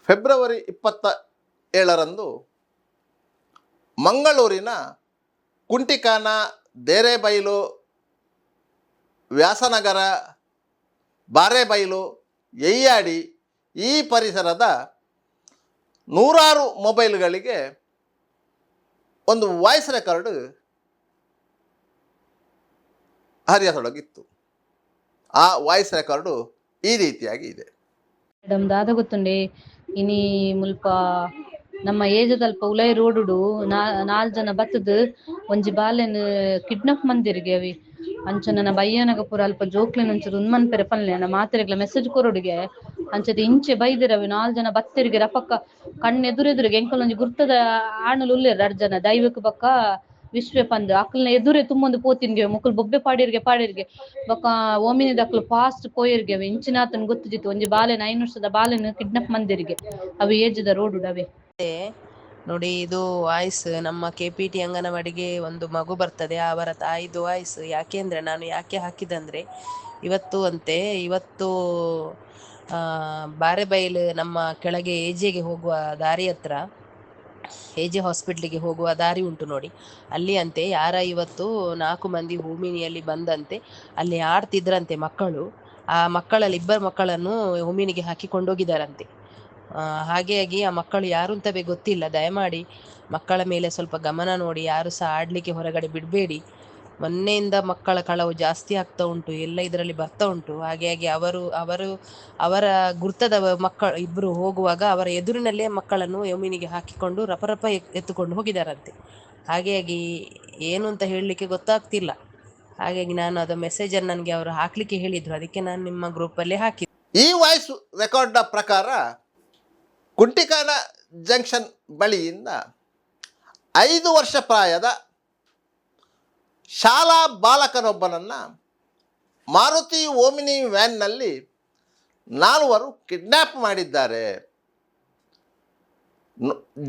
February 27ರಂದು ಮಂಗಳೂರಿನ ಕುಂಟಿಕಾನ, ದೇರೆಬೈಲು, ವ್ಯಾಸನಗರ, ಬಾರೆಬೈಲು, ಯಯ್ಯಾಡಿ ಈ ಪರಿಸರದ ನೂರಾರು ಮೊಬೈಲ್ಗಳಿಗೆ ಒಂದು ವಾಯ್ಸ್ ರೆಕಾರ್ಡ್ ಹರಿಯತೊಡಗಿತ್ತು. ಆ ವಾಯ್ಸ್ ರೆಕಾರ್ಡು ಈ ರೀತಿಯಾಗಿ ಇದೆ. ಮೇಡಮ್ ದಾದ ಗೊತ್ತುಂಡೆ ಇನಿ ಮುಲ್ಪ ನಮ್ಮ ಏಜದಲ್ಪ ಉಲೈ ರೋಡುಡು ನಾಲ್ ಜನ ಬತ್ತದ ಒಂಜಿ ಬಾಲೆನ್ ಕಿಡ್ನಾಪ್ ಮಂದಿರ್ಗೆ ಅವಿ ಅಂಚ ನನ್ನ ಬಯ್ಯನಗ ಪೂರ ಅಲ್ಪ ಜೋಕ್ಲೆನ್ ಅಂಚದ ಉನ್ಮನ್ಪೆರೆ ಪನ್ಲೆ ನನ್ನ ಮಾತೆರೆಗ್ಲ ಮೆಸೇಜ್ ಕೊರೊಡುಗೆ ಅಂಚದ ಇಂಚೆ ಬೈದಿರವಿ 4 ಜನ ಬತ್ತಿರ್ಗೆ ರಪಕ್ಕ ಕಣ್ಣೆದುರೆದುರಿಗೆ ಎಂಕಲ್ ಒಂಜಿ ಗುರ್ತದ ಆಣಲು ಉಲ್ಲೇರ್ ಅರ್ಜನ ದೈವಕ್ ಬಕ್ಕ ವಿಶ್ವೆ ಪಂದ್ ಅಕ್ಲನ ಎದುರೆ ತುಂಬೊಂದು ಪೋತಿನ್ಗೆ ಮುಕ್ಕಲ್ ಬೊಬ್ಬೆ ಪಾಡಿರ್ಗೆ ಬೊಕ ಓಮಿನಿದ ಅಕ್ಲು ಫಾಸ್ಟ್ ಪೋಯಿರ್ಗೆ ಅವೆ ಇಂಚಿನಾತನ್ ಗೊತ್ತಿಜಿತ್ತು ಒಂಜಿ ಬಾಲೆನ್ 5 ವರ್ಷದ ಬಾಲೆನ್ ಕಿಡ್ನಾಪ್ ಮಂದಿರ್ಗೆ ಅವು ಏಜದ ರೋಡು ಅವೆ ನೋಡಿ. ಇದು ವಾಯ್ಸ್ ನಮ್ಮ KPT ಅಂಗನವಾಡಿಗೆ ಒಂದು ಮಗು ಬರ್ತದೆ, ಅವರ ತಾಯಿದು ವಾಯ್ಸ್. ಯಾಕೆಂದ್ರೆ ನಾನು ಯಾಕೆ ಹಾಕಿದಂದ್ರೆ ಇವತ್ತು ಬಾರೆಬೈಲ್ ನಮ್ಮ ಕೆಳಗೆ AJಗೆ ಹೋಗುವ ದಾರಿ ಹತ್ರ AJ ಹಾಸ್ಪಿಟ್ಲಿಗೆ ಹೋಗುವ ದಾರಿ ಉಂಟು ನೋಡಿ, ಅಲ್ಲಿ ಅಂತೆ ಇವತ್ತು 4 ಮಂದಿ ಹೋಮಿನಿಯಲ್ಲಿ ಬಂದಂತೆ ಅಲ್ಲಿ ಆಡ್ತಿದ್ರಂತೆ ಮಕ್ಕಳು. ಆ ಮಕ್ಕಳಲ್ಲಿ 2 ಮಕ್ಕಳನ್ನು ಹೋಮಿನಿಗೆ ಹಾಕಿ ಕೊಂಡೋಗಿದ್ದಾರಂತೆ. ಹಾಗೆಯಾಗಿ ಆ ಮಕ್ಕಳು ಯಾರು ಅಂತವೇ ಗೊತ್ತಿಲ್ಲ. ದಯಮಾಡಿ ಮಕ್ಕಳ ಮೇಲೆ ಸ್ವಲ್ಪ ಗಮನ ನೋಡಿ, ಯಾರು ಸಹ ಆಡಲಿಕ್ಕೆ ಹೊರಗಡೆ ಬಿಡಬೇಡಿ. ಮೊನ್ನೆಯಿಂದ ಮಕ್ಕಳ ಕಳವು ಜಾಸ್ತಿ ಆಗ್ತಾ ಉಂಟು, ಎಲ್ಲ ಇದರಲ್ಲಿ ಬರ್ತಾ ಉಂಟು. ಹಾಗೆಯಾಗಿ ಅವರ ಗುರ್ತದ ಮಕ್ಕಳು 2 ಹೋಗುವಾಗ ಅವರ ಎದುರಿನಲ್ಲೇ ಮಕ್ಕಳನ್ನು ಯಮೀನಿಗೆ ಹಾಕಿಕೊಂಡು ರಪರಪ ಎತ್ತುಕೊಂಡು ಹೋಗಿದ್ದಾರಂತೆ. ಹಾಗೆಯಾಗಿ ಏನು ಅಂತ ಹೇಳಲಿಕ್ಕೆ ಗೊತ್ತಾಗ್ತಿಲ್ಲ. ಹಾಗಾಗಿ ನಾನು ಅದು ಮೆಸೇಜನ್ನು ನನಗೆ ಅವರು ಹಾಕಲಿಕ್ಕೆ ಹೇಳಿದರು, ಅದಕ್ಕೆ ನಾನು ನಿಮ್ಮ ಗ್ರೂಪಲ್ಲೇ ಹಾಕಿದ್ದೆ. ಈ ವಾಯ್ಸ್ ರೆಕಾರ್ಡ್ನ ಪ್ರಕಾರ ಕುಂಟಿಕಾನ ಜಂಕ್ಷನ್ ಬಳಿಯಿಂದ 5 ವರ್ಷ ಪ್ರಾಯದ ಶಾಲಾ ಬಾಲಕನೊಬ್ಬನನ್ನು ಮಾರುತಿ ಓಮಿನಿ ವ್ಯಾನ್ನಲ್ಲಿ 4 ಕಿಡ್ನ್ಯಾಪ್ ಮಾಡಿದ್ದಾರೆ.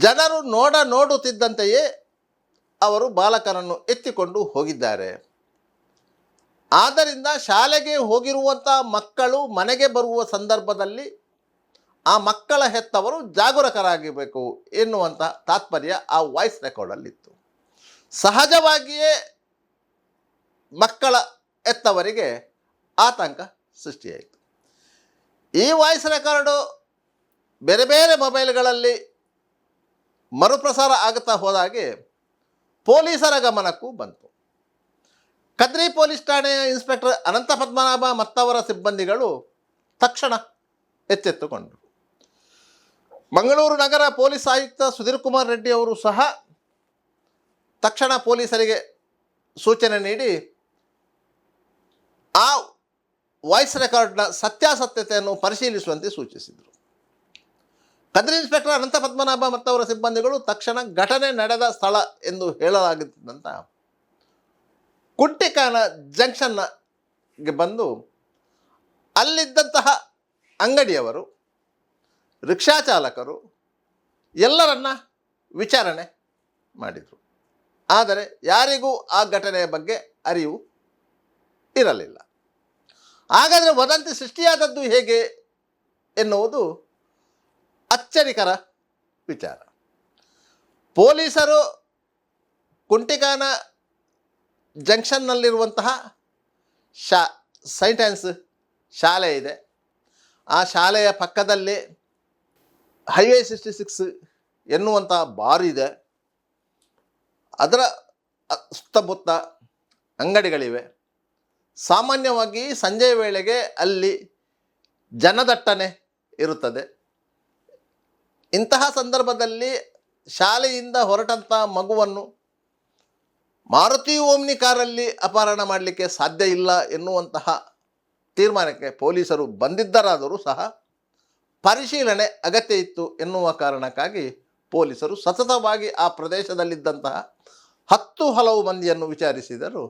ಜನರು ನೋಡುತ್ತಿದ್ದಂತೆಯೇ ಅವರು ಬಾಲಕನನ್ನು ಎತ್ತಿಕೊಂಡು ಹೋಗಿದ್ದಾರೆ. ಆದ್ದರಿಂದ ಶಾಲೆಗೆ ಹೋಗಿರುವಂಥ ಮಕ್ಕಳು ಮನೆಗೆ ಬರುವ ಸಂದರ್ಭದಲ್ಲಿ ಆ ಮಕ್ಕಳ ಹೆತ್ತವರು ಜಾಗರೂಕರಾಗಿರಬೇಕು ಎನ್ನುವಂಥ ತಾತ್ಪರ್ಯ ಆ ವಾಯ್ಸ್ ರೆಕಾರ್ಡಲ್ಲಿತ್ತು. ಸಹಜವಾಗಿಯೇ ಮಕ್ಕಳ ಹೆತ್ತವರಿಗೆ ಆತಂಕ ಸೃಷ್ಟಿಯಾಯಿತು. ಈ ವಾಯ್ಸ್ ರೆಕಾರ್ಡು ಬೇರೆ ಬೇರೆ ಮೊಬೈಲ್ಗಳಲ್ಲಿ ಮರುಪ್ರಸಾರ ಆಗುತ್ತಾ ಹೋದಾಗೆ ಪೊಲೀಸರ ಗಮನಕ್ಕೂ ಬಂತು. ಕದ್ರಿ ಪೊಲೀಸ್ ಠಾಣೆಯ ಇನ್ಸ್ಪೆಕ್ಟರ್ ಅನಂತ ಪದ್ಮನಾಭ ಮತ್ತವರ ಸಿಬ್ಬಂದಿಗಳು ತಕ್ಷಣ ಎಚ್ಚೆತ್ತುಕೊಂಡರು. ಮಂಗಳೂರು ನಗರ ಪೊಲೀಸ್ ಆಯುಕ್ತ ಸುಧೀರ್ ಕುಮಾರ್ ರೆಡ್ಡಿ ಅವರು ಸಹ ತಕ್ಷಣ ಪೊಲೀಸರಿಗೆ ಸೂಚನೆ ನೀಡಿ ಆ ವಾಯ್ಸ್ ರೆಕಾರ್ಡ್ನ ಸತ್ಯಾಸತ್ಯತೆಯನ್ನು ಪರಿಶೀಲಿಸುವಂತೆ ಸೂಚಿಸಿದರು. ಕದ್ರಿ ಇನ್ಸ್ಪೆಕ್ಟರ್ ಅನಂತ ಪದ್ಮನಾಭ ಮತ್ತವರ ಸಿಬ್ಬಂದಿಗಳು ತಕ್ಷಣ ಘಟನೆ ನಡೆದ ಸ್ಥಳ ಎಂದು ಹೇಳಲಾಗುತ್ತಿದ್ದಂಥ ಕುಂಟಿಕಾನ ಜಂಕ್ಷನ್ಗೆ ಬಂದು ಅಲ್ಲಿದ್ದಂತಹ ಅಂಗಡಿಯವರು, ರಿಕ್ಷಾ ಚಾಲಕರು ಎಲ್ಲರನ್ನ ವಿಚಾರಣೆ ಮಾಡಿದರು. ಆದರೆ ಯಾರಿಗೂ ಆ ಘಟನೆಯ ಬಗ್ಗೆ ಅರಿವು ಇರಲಿಲ್ಲ. ಹಾಗಾದರೆ ವದಂತಿ ಸೃಷ್ಟಿಯಾದದ್ದು ಹೇಗೆ ಎನ್ನುವುದು ಅಚ್ಚರಿಕರ ವಿಚಾರ. ಪೊಲೀಸರು ಕುಂಟಿಕಾನ ಜಂಕ್ಷನ್ನಲ್ಲಿರುವಂತಹ ಸೈಂಟ್ ಆನ್ಸ್ ಶಾಲೆ ಇದೆ. ಆ ಶಾಲೆಯ ಪಕ್ಕದಲ್ಲಿ ಹೈವೇ 66 ಎನ್ನುವಂಥ ಬಾರ್ ಇದೆ. ಅದರ ಸುತ್ತಮುತ್ತ ಅಂಗಡಿಗಳಿವೆ. ಸಾಮಾನ್ಯವಾಗಿ ಸಂಜೆಯ ವೇಳೆಗೆ ಅಲ್ಲಿ ಜನದಟ್ಟಣೆ ಇರುತ್ತದೆ. ಇಂತಹ ಸಂದರ್ಭದಲ್ಲಿ ಶಾಲೆಯಿಂದ ಹೊರಟಂಥ ಮಗುವನ್ನು ಮಾರುತಿ ಓಮ್ನಿ ಕಾರಲ್ಲಿ ಅಪಹರಣ ಮಾಡಲಿಕ್ಕೆ ಸಾಧ್ಯ ಇಲ್ಲ ಎನ್ನುವಂತಹ ತೀರ್ಮಾನಕ್ಕೆ ಪೊಲೀಸರು ಬಂದಿದ್ದರಾದರೂ ಸಹ ಪರಿಶೀಲನೆ ಅಗತ್ಯ ಇತ್ತು ಎನ್ನುವ ಕಾರಣಕ್ಕಾಗಿ ಪೊಲೀಸರು ಸತತವಾಗಿ ಆ ಪ್ರದೇಶದಲ್ಲಿದ್ದಂತಹ 10 ಹಲವು ಮಂದಿಯನ್ನು ವಿಚಾರಿಸಿದರೂ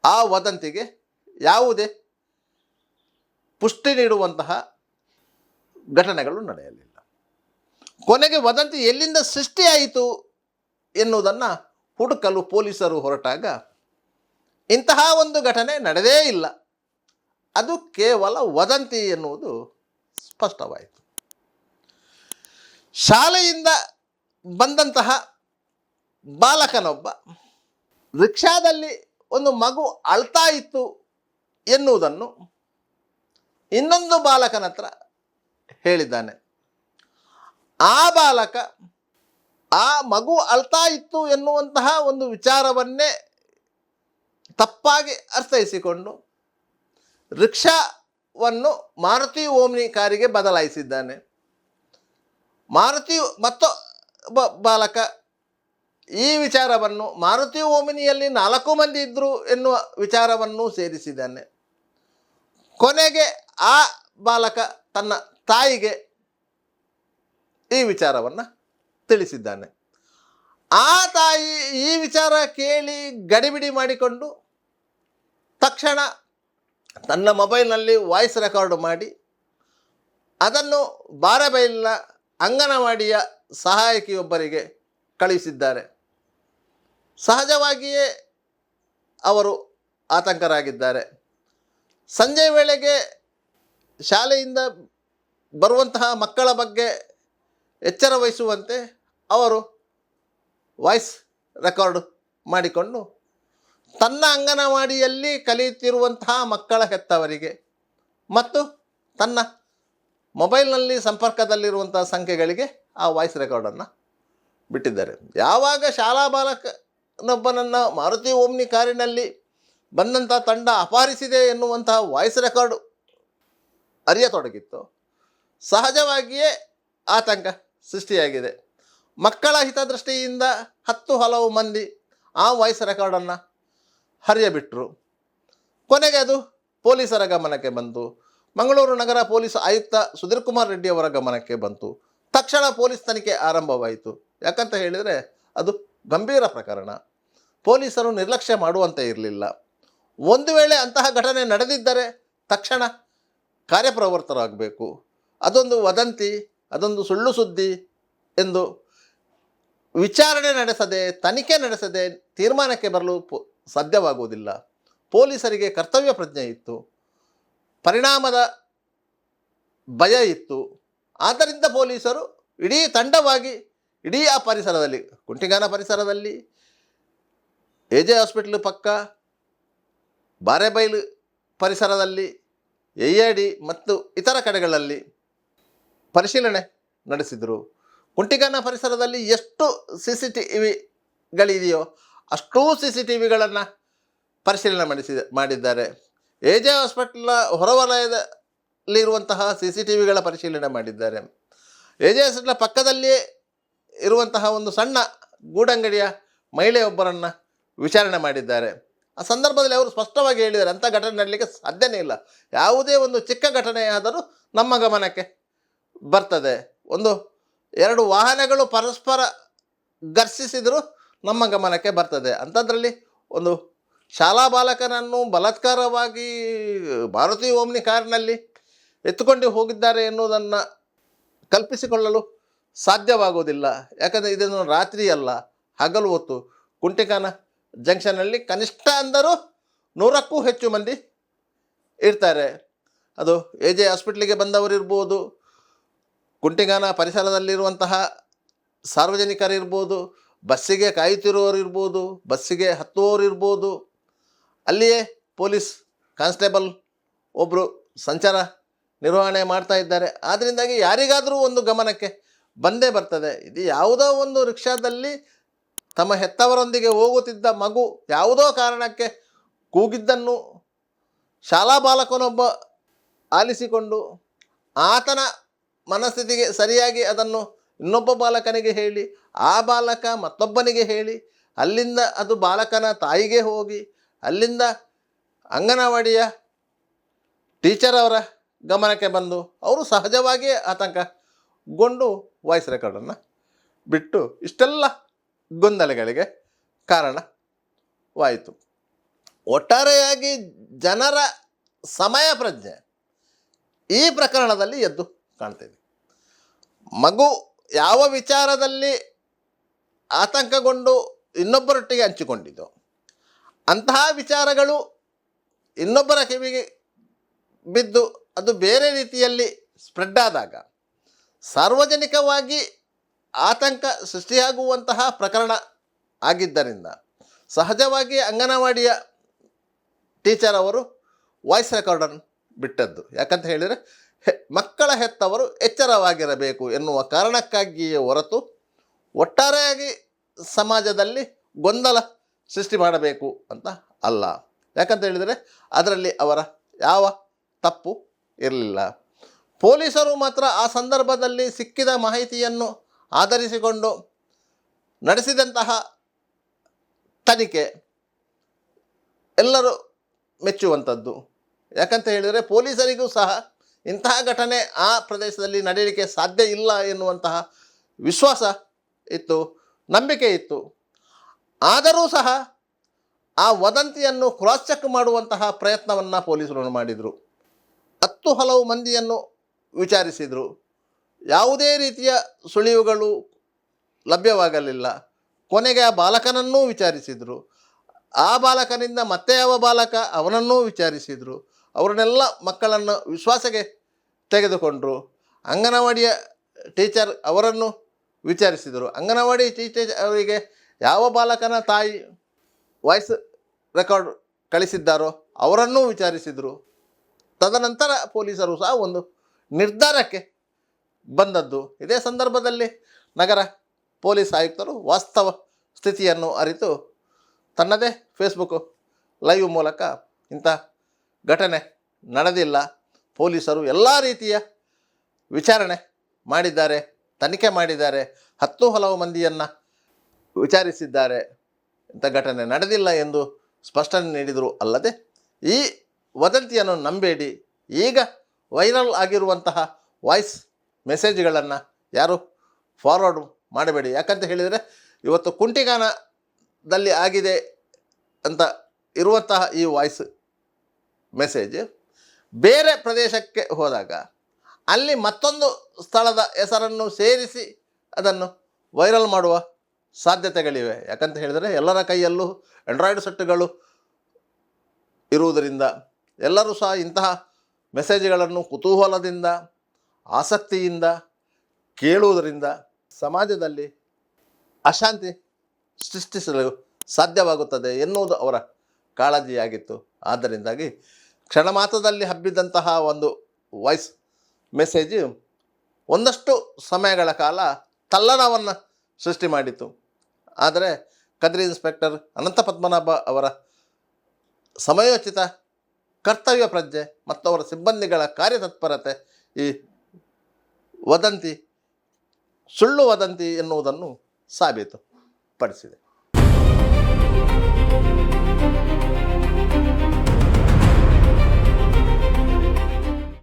ಆ ವದಂತಿಗೆ ಯಾವುದೇ ಪುಷ್ಟಿ ನೀಡುವಂತಹ ಘಟನೆಗಳು ನಡೆಯಲಿಲ್ಲ. ಕೊನೆಗೆ ವದಂತಿ ಎಲ್ಲಿಂದ ಸೃಷ್ಟಿಯಾಯಿತು ಎನ್ನುವುದನ್ನು ಹುಡುಕಲು ಪೊಲೀಸರು ಹೊರಟಾಗ ಇಂತಹ ಒಂದು ಘಟನೆ ನಡೆದೇ ಇಲ್ಲ, ಅದು ಕೇವಲ ವದಂತಿ ಎನ್ನುವುದು ಸ್ಪಷ್ಟವಾಯಿತು. ಶಾಲೆಯಿಂದ ಬಂದಂತಹ ಬಾಲಕನೊಬ್ಬ ರಿಕ್ಷಾದಲ್ಲಿ ಒಂದು ಮಗು ಅಳ್ತಾ ಇತ್ತು ಎನ್ನುವುದನ್ನು ಇನ್ನೊಂದು ಬಾಲಕನ ಹತ್ರ ಹೇಳಿದ್ದಾನೆ. ಆ ಬಾಲಕ ಆ ಮಗು ಅಳ್ತಾ ಇತ್ತು ಎನ್ನುವಂತಹ ಒಂದು ವಿಚಾರವನ್ನೇ ತಪ್ಪಾಗಿ ಅರ್ಥೈಸಿಕೊಂಡು ರಿಕ್ಷಾವನ್ನು ಮಾರುತಿ ಓಮ್ನಿ ಕಾರಿಗೆ ಬದಲಾಯಿಸಿದ್ದಾನೆ. ಮಾರುತಿ ಮತ್ತೊಬ್ಬ ಬಾಲಕ ಈ ವಿಚಾರವನ್ನು ಮಾರುತಿ ಓಮಿನಿಯಲ್ಲಿ 4 ಮಂದಿ ಇದ್ದರು ಎನ್ನುವ ವಿಚಾರವನ್ನು ಸೇರಿಸಿದ್ದಾನೆ. ಕೊನೆಗೆ ಆ ಬಾಲಕ ತನ್ನ ತಾಯಿಗೆ ಈ ವಿಚಾರವನ್ನು ತಿಳಿಸಿದ್ದಾನೆ. ಆ ತಾಯಿ ಈ ವಿಚಾರ ಕೇಳಿ ಗಡಿಬಿಡಿ ಮಾಡಿಕೊಂಡು ತಕ್ಷಣ ತನ್ನ ಮೊಬೈಲ್ನಲ್ಲಿ ವಾಯ್ಸ್ ರೆಕಾರ್ಡ್ ಮಾಡಿ ಅದನ್ನು ಬಾರಬೈಲಿನ ಅಂಗನವಾಡಿಯ ಸಹಾಯಕಿಯೊಬ್ಬರಿಗೆ ಕಳುಹಿಸಿದ್ದಾರೆ. ಸಹಜವಾಗಿಯೇ ಅವರು ಆತಂಕರಾಗಿದ್ದಾರೆ. ಸಂಜೆ ವೇಳೆಗೆ ಶಾಲೆಯಿಂದ ಬರುವಂತಹ ಮಕ್ಕಳ ಬಗ್ಗೆ ಎಚ್ಚರ ವಹಿಸುವಂತೆ ಅವರು ವಾಯ್ಸ್ ರೆಕಾರ್ಡ್ ಮಾಡಿಕೊಂಡು ತನ್ನ ಅಂಗನವಾಡಿಯಲ್ಲಿ ಕಲಿಯುತ್ತಿರುವಂತಹ ಮಕ್ಕಳ ಹೆತ್ತವರಿಗೆ ಮತ್ತು ತನ್ನ ಮೊಬೈಲ್ನಲ್ಲಿ ಸಂಪರ್ಕದಲ್ಲಿರುವಂತಹ ಸಂಖ್ಯೆಗಳಿಗೆ ಆ ವಾಯ್ಸ್ ರೆಕಾರ್ಡನ್ನು ಬಿಟ್ಟಿದ್ದಾರೆ. ಯಾವಾಗ ಶಾಲಾ ಬಾಲಕನೊಬ್ಬನನ್ನು ಮಾರುತಿ ಓಮ್ನಿ ಕಾರಿನಲ್ಲಿ ಬಂದಂಥ ತಂಡ ಅಪಹರಿಸಿದೆ ಎನ್ನುವಂತಹ ವಾಯ್ಸ್ ರೆಕಾರ್ಡು ಅರಿಯತೊಡಗಿತ್ತು, ಸಹಜವಾಗಿಯೇ ಆತಂಕ ಸೃಷ್ಟಿಯಾಗಿದೆ. ಮಕ್ಕಳ ಹಿತದೃಷ್ಟಿಯಿಂದ ಹಲವು ಮಂದಿ ಆ ವಾಯ್ಸ್ ರೆಕಾರ್ಡನ್ನು ಹರಿಯಬಿಟ್ಟರು. ಕೊನೆಗೆ ಅದು ಪೊಲೀಸರ ಗಮನಕ್ಕೆ ಬಂತು. ಮಂಗಳೂರು ನಗರ ಪೊಲೀಸ್ ಆಯುಕ್ತ ಸುಧೀರ್ ಕುಮಾರ್ ರೆಡ್ಡಿ ಅವರ ಗಮನಕ್ಕೆ ಬಂತು. ತಕ್ಷಣ ಪೊಲೀಸ್ ತನಿಖೆ ಆರಂಭವಾಯಿತು. ಯಾಕಂತ ಹೇಳಿದರೆ ಅದು ಗಂಭೀರ ಪ್ರಕರಣ. ಪೊಲೀಸರು ನಿರ್ಲಕ್ಷ್ಯ ಮಾಡುವಂತೆ ಇರಲಿಲ್ಲ. ಒಂದು ವೇಳೆ ಅಂತಹ ಘಟನೆ ನಡೆದಿದ್ದರೆ ತಕ್ಷಣ ಕಾರ್ಯಪ್ರವೃತ್ತರಾಗಬೇಕು. ಅದೊಂದು ವದಂತಿ, ಅದೊಂದು ಸುಳ್ಳು ಸುದ್ದಿ ಎಂದು ವಿಚಾರಣೆ ನಡೆಸದೆ, ತನಿಖೆ ನಡೆಸದೆ ತೀರ್ಮಾನಕ್ಕೆ ಬರಲು ಸಾಧ್ಯವಾಗುವುದಿಲ್ಲ. ಪೊಲೀಸರಿಗೆ ಕರ್ತವ್ಯ ಪ್ರಜ್ಞೆ ಇತ್ತು, ಪರಿಣಾಮದ ಭಯ ಇತ್ತು. ಆದ್ದರಿಂದ ಪೊಲೀಸರು ಇಡೀ ತಂಡವಾಗಿ ಇಡೀ ಆ ಪರಿಸರದಲ್ಲಿ, ಕುಂಟಿಗಾನ ಪರಿಸರದಲ್ಲಿ, ಎಜೆ ಹಾಸ್ಪಿಟ್ಲ್ ಪಕ್ಕ, ಬಾರೆಬೈಲು ಪರಿಸರದಲ್ಲಿ, ಎಯ್ಯಾಡಿ ಮತ್ತು ಇತರ ಕಡೆಗಳಲ್ಲಿ ಪರಿಶೀಲನೆ ನಡೆಸಿದರು. ಕುಂಟಿಗಾನ ಪರಿಸರದಲ್ಲಿ ಎಷ್ಟು CCTVಗಳಿದೆಯೋ ಅಷ್ಟೂ CCTVಗಳನ್ನು ಪರಿಶೀಲನೆ ಮಾಡಿದ್ದಾರೆ. ಎಜೆ ಹಾಸ್ಪಿಟ್ಲ ಹೊರವಲಯದಲ್ಲಿರುವಂತಹ CCTVಗಳ ಪರಿಶೀಲನೆ ಮಾಡಿದ್ದಾರೆ. ಎಜೆ ಹಾಸ್ಪಿಟ್ಲ ಪಕ್ಕದಲ್ಲಿಯೇ ಇರುವಂತಹ ಒಂದು ಸಣ್ಣ ಗೂಡಂಗಡಿಯ ಮಹಿಳೆಯೊಬ್ಬರನ್ನು ವಿಚಾರಣೆ ಮಾಡಿದ್ದಾರೆ. ಆ ಸಂದರ್ಭದಲ್ಲಿ ಅವರು ಸ್ಪಷ್ಟವಾಗಿ ಹೇಳಿದ್ದಾರೆ, ಅಂಥ ಘಟನೆ ನಡಲಿಕ್ಕೆ ಸಾಧ್ಯನೇ ಇಲ್ಲ. ಯಾವುದೇ ಒಂದು ಚಿಕ್ಕ ಘಟನೆ ಆದರೂ ನಮ್ಮ ಗಮನಕ್ಕೆ ಬರ್ತದೆ. 1-2 ವಾಹನಗಳು ಪರಸ್ಪರ ಘರ್ಷಿಸಿದರೂ ನಮ್ಮ ಗಮನಕ್ಕೆ ಬರ್ತದೆ. ಅಂಥದ್ರಲ್ಲಿ ಒಂದು ಶಾಲಾ ಬಾಲಕನನ್ನು ಬಲಾತ್ಕಾರವಾಗಿ ಮಾರುತಿ ಓಮ್ನಿ ಕಾರಿನಲ್ಲಿ ಎತ್ತುಕೊಂಡು ಹೋಗಿದ್ದಾರೆ ಎನ್ನುವುದನ್ನು ಕಲ್ಪಿಸಿಕೊಳ್ಳಲು ಸಾಧ್ಯವಾಗುವುದಿಲ್ಲ. ಯಾಕಂದರೆ ಇದನ್ನು ರಾತ್ರಿ ಅಲ್ಲ, ಹಗಲು ಹೊತ್ತು ಕುಂಟಿಗಾನ ಜಂಕ್ಷನ್ನಲ್ಲಿ ಕನಿಷ್ಠ ಅಂದರೂ 100ಕ್ಕೂ ಹೆಚ್ಚು ಮಂದಿ ಇರ್ತಾರೆ. ಅದು ಎಜೆ ಹಾಸ್ಪಿಟ್ಲಿಗೆ ಬಂದವರಿರ್ಬೋದು, ಕುಂಟಿಗಾನ ಪರಿಸರದಲ್ಲಿರುವಂತಹ ಸಾರ್ವಜನಿಕರಿರ್ಬೋದು, ಬಸ್ಸಿಗೆ ಕಾಯುತ್ತಿರುವವರಿರ್ಬೋದು, ಬಸ್ಸಿಗೆ ಹತ್ತುವವರಿರ್ಬೋದು, ಅಲ್ಲಿಯೇ ಪೊಲೀಸ್ ಕಾನ್ಸ್ಟೇಬಲ್ ಒಬ್ಬರು ಸಂಚಾರ ನಿರ್ವಹಣೆ ಮಾಡ್ತಾ ಇದ್ದಾರೆ. ಆದ್ದರಿಂದಾಗಿ ಯಾರಿಗಾದರೂ ಒಂದು ಗಮನಕ್ಕೆ ಬಂದೇ ಬರ್ತದೆ. ಇದು ಯಾವುದೋ ಒಂದು ರಿಕ್ಷಾದಲ್ಲಿ ತಮ್ಮ ಹೆತ್ತವರೊಂದಿಗೆ ಹೋಗುತ್ತಿದ್ದ ಮಗು ಯಾವುದೋ ಕಾರಣಕ್ಕೆ ಕೂಗಿದ್ದನ್ನು ಶಾಲಾ ಬಾಲಕನೊಬ್ಬ ಆಲಿಸಿಕೊಂಡು ಆತನ ಮನಸ್ಥಿತಿಗೆ ಸರಿಯಾಗಿ ಅದನ್ನು ಇನ್ನೊಬ್ಬ ಬಾಲಕನಿಗೆ ಹೇಳಿ, ಆ ಬಾಲಕ ಮತ್ತೊಬ್ಬನಿಗೆ ಹೇಳಿ, ಅಲ್ಲಿಂದ ಅದು ಬಾಲಕನ ತಾಯಿಗೆ ಹೋಗಿ, ಅಲ್ಲಿಂದ ಅಂಗನವಾಡಿಯ ಟೀಚರ್ ಅವರ ಗಮನಕ್ಕೆ ಬಂದು ಅವರು ಸಹಜವಾಗಿಯೇ ಆತಂಕಗೊಂಡು ವಾಯ್ಸ್ ರೆಕಾರ್ಡನ್ನು ಬಿಟ್ಟು ಇಷ್ಟೆಲ್ಲ ಗೊಂದಲಗಳಿಗೆ ಕಾರಣವಾಯಿತು. ಒಟ್ಟಾರೆಯಾಗಿ ಜನರ ಸಮಯ ಪ್ರಜ್ಞೆ ಈ ಪ್ರಕರಣದಲ್ಲಿ ಎದ್ದು ಕಾಣ್ತಿದೆ. ಮಗು ಯಾವ ವಿಚಾರದಲ್ಲಿ ಆತಂಕಗೊಂಡು ಇನ್ನೊಬ್ಬರೊಟ್ಟಿಗೆ ಹಂಚಿಕೊಂಡಿದ್ದು, ಅಂತಹ ವಿಚಾರಗಳು ಇನ್ನೊಬ್ಬರ ಕಿವಿಗೆ ಬಿದ್ದು ಅದು ಬೇರೆ ರೀತಿಯಲ್ಲಿ ಸ್ಪ್ರೆಡ್ ಆದಾಗ, ಸಾರ್ವಜನಿಕವಾಗಿ ಆತಂಕ ಸೃಷ್ಟಿಯಾಗುವಂತಹ ಪ್ರಕರಣ ಆಗಿದ್ದರಿಂದ ಸಹಜವಾಗಿ ಅಂಗನವಾಡಿಯ ಟೀಚರ್ ಅವರು ವಾಯ್ಸ್ ರೆಕಾರ್ಡನ್ನು ಬಿಟ್ಟದ್ದು. ಯಾಕಂತ ಹೇಳಿದರೆ ಮಕ್ಕಳ ಹೆತ್ತವರು ಎಚ್ಚರವಾಗಿರಬೇಕು ಎನ್ನುವ ಕಾರಣಕ್ಕಾಗಿಯೇ ಹೊರತು ಒಟ್ಟಾರೆಯಾಗಿ ಸಮಾಜದಲ್ಲಿ ಗೊಂದಲ ಸೃಷ್ಟಿ ಮಾಡಬೇಕು ಅಂತ ಅಲ್ಲ. ಯಾಕಂತ ಹೇಳಿದರೆ ಅದರಲ್ಲಿ ಅವರ ಯಾವ ತಪ್ಪು ಇರಲಿಲ್ಲ. ಪೊಲೀಸರು ಮಾತ್ರ ಆ ಸಂದರ್ಭದಲ್ಲಿ ಸಿಕ್ಕಿದ ಮಾಹಿತಿಯನ್ನು ಆಧರಿಸಿಕೊಂಡು ನಡೆಸಿದಂತಹ ತನಿಖೆ ಎಲ್ಲರೂ ಮೆಚ್ಚುವಂಥದ್ದು. ಯಾಕಂತ ಹೇಳಿದರೆ ಪೊಲೀಸರಿಗೂ ಸಹ ಇಂತಹ ಘಟನೆ ಆ ಪ್ರದೇಶದಲ್ಲಿ ನಡೆಯಲಿಕ್ಕೆ ಸಾಧ್ಯ ಇಲ್ಲ ಎನ್ನುವಂತಹ ವಿಶ್ವಾಸ ಇತ್ತು, ನಂಬಿಕೆ ಇತ್ತು. ಆದರೂ ಸಹ ಆ ವದಂತಿಯನ್ನು ಕ್ರಾಸ್ ಚೆಕ್ ಮಾಡುವಂತಹ ಪ್ರಯತ್ನವನ್ನು ಪೊಲೀಸರು ಮಾಡಿದರು. 10 ಹಲವು ಮಂದಿಯನ್ನು ವಿಚಾರಿಸಿದರು. ಯಾವುದೇ ರೀತಿಯ ಸುಳಿವುಗಳು ಲಭ್ಯವಾಗಲಿಲ್ಲ. ಕೊನೆಗೆ ಆ ಬಾಲಕನನ್ನೂ ವಿಚಾರಿಸಿದರು. ಆ ಬಾಲಕನಿಂದ ಮತ್ತೆ ಯಾವ ಬಾಲಕ ಅವನನ್ನೂ ವಿಚಾರಿಸಿದರು. ಅವರನ್ನೆಲ್ಲ ಮಕ್ಕಳನ್ನು ವಿಶ್ವಾಸಕ್ಕೆ ತೆಗೆದುಕೊಂಡರು. ಅಂಗನವಾಡಿಯ ಟೀಚರ್ ಅವರನ್ನು ವಿಚಾರಿಸಿದರು. ಅಂಗನವಾಡಿ ಟೀಚರ್ ಅವರಿಗೆ ಯಾವ ಬಾಲಕನ ತಾಯಿ ವಾಯ್ಸ್ ರೆಕಾರ್ಡ್ ಕಳಿಸಿದ್ದಾರೋ ಅವರನ್ನೂ ವಿಚಾರಿಸಿದರು. ತದನಂತರ ಪೊಲೀಸರು ಸಹ ಒಂದು ನಿರ್ಧಾರಕ್ಕೆ ಬಂದದ್ದು. ಇದೇ ಸಂದರ್ಭದಲ್ಲಿ ನಗರ ಪೊಲೀಸ್ ಆಯುಕ್ತರು ವಾಸ್ತವ ಸ್ಥಿತಿಯನ್ನು ಅರಿತು ತನ್ನದೇ ಫೇಸ್ಬುಕ್ ಲೈವ್ ಮೂಲಕ ಇಂಥ ಘಟನೆ ನಡೆದಿಲ್ಲ, ಪೊಲೀಸರು ಎಲ್ಲ ರೀತಿಯ ವಿಚಾರಣೆ ಮಾಡಿದ್ದಾರೆ, ತನಿಖೆ ಮಾಡಿದ್ದಾರೆ, 10 ಹಲವು ಮಂದಿಯನ್ನು ವಿಚಾರಿಸಿದ್ದಾರೆ, ಇಂಥ ಘಟನೆ ನಡೆದಿಲ್ಲ ಎಂದು ಸ್ಪಷ್ಟನೆ ನೀಡಿದರು. ಅಲ್ಲದೆ ಈ ವದಂತಿಯನ್ನು ನಂಬೇಡಿ, ಈಗ ವೈರಲ್ ಆಗಿರುವಂತಹ ವಾಯ್ಸ್ ಮೆಸೇಜ್ಗಳನ್ನು ಯಾರು ಫಾರ್ವರ್ಡ್ ಮಾಡಬೇಡಿ. ಯಾಕಂತ ಹೇಳಿದರೆ ಇವತ್ತು ಕುಂಟಿಗಾನದಲ್ಲಿ ಆಗಿದೆ ಅಂತ ಇರುವಂತಹ ಈ ವಾಯ್ಸ್ ಮೆಸೇಜ್ ಬೇರೆ ಪ್ರದೇಶಕ್ಕೆ ಹೋದಾಗ ಅಲ್ಲಿ ಮತ್ತೊಂದು ಸ್ಥಳದ ಹೆಸರನ್ನು ಸೇರಿಸಿ ಅದನ್ನು ವೈರಲ್ ಮಾಡುವ ಸಾಧ್ಯತೆಗಳಿವೆ. ಯಾಕಂತ ಹೇಳಿದರೆ ಎಲ್ಲರ ಕೈಯಲ್ಲೂ ಆಂಡ್ರಾಯ್ಡ್ ಸೆಟ್ಗಳು ಇರುವುದರಿಂದ ಎಲ್ಲರೂ ಸಹ ಇಂತಹ ಮೆಸೇಜ್ಗಳನ್ನು ಕುತೂಹಲದಿಂದ ಆಸಕ್ತಿಯಿಂದ ಕೇಳುವುದರಿಂದ ಸಮಾಜದಲ್ಲಿ ಅಶಾಂತಿ ಸೃಷ್ಟಿಸಲು ಸಾಧ್ಯವಾಗುತ್ತದೆ ಎನ್ನುವುದು ಅವರ ಕಾಳಜಿಯಾಗಿತ್ತು. ಆದ್ದರಿಂದಾಗಿ ಕ್ಷಣ ಮಾತ್ರದಲ್ಲಿ ಹಬ್ಬಿದಂತಹ ಒಂದು ವಾಯ್ಸ್ ಮೆಸೇಜ್ ಒಂದಷ್ಟು ಸಮಯಗಳ ಕಾಲ ತಲ್ಲಣವನ್ನು ಸೃಷ್ಟಿ ಮಾಡಿತು. ಆದರೆ ಕದ್ರಿ ಇನ್ಸ್ಪೆಕ್ಟರ್ ಅನಂತ ಪದ್ಮನಾಭ ಅವರ ಸಮಯೋಚಿತ ಕರ್ತವ್ಯ ಪ್ರಜ್ಞೆ ಮತ್ತು ಅವರ ಸಿಬ್ಬಂದಿಗಳ ಕಾರ್ಯತತ್ಪರತೆ ಈ ವದಂತಿ ಸುಳ್ಳು ವದಂತಿ ಎನ್ನುವುದನ್ನು ಸಾಬೀತುಪಡಿಸಿದೆ.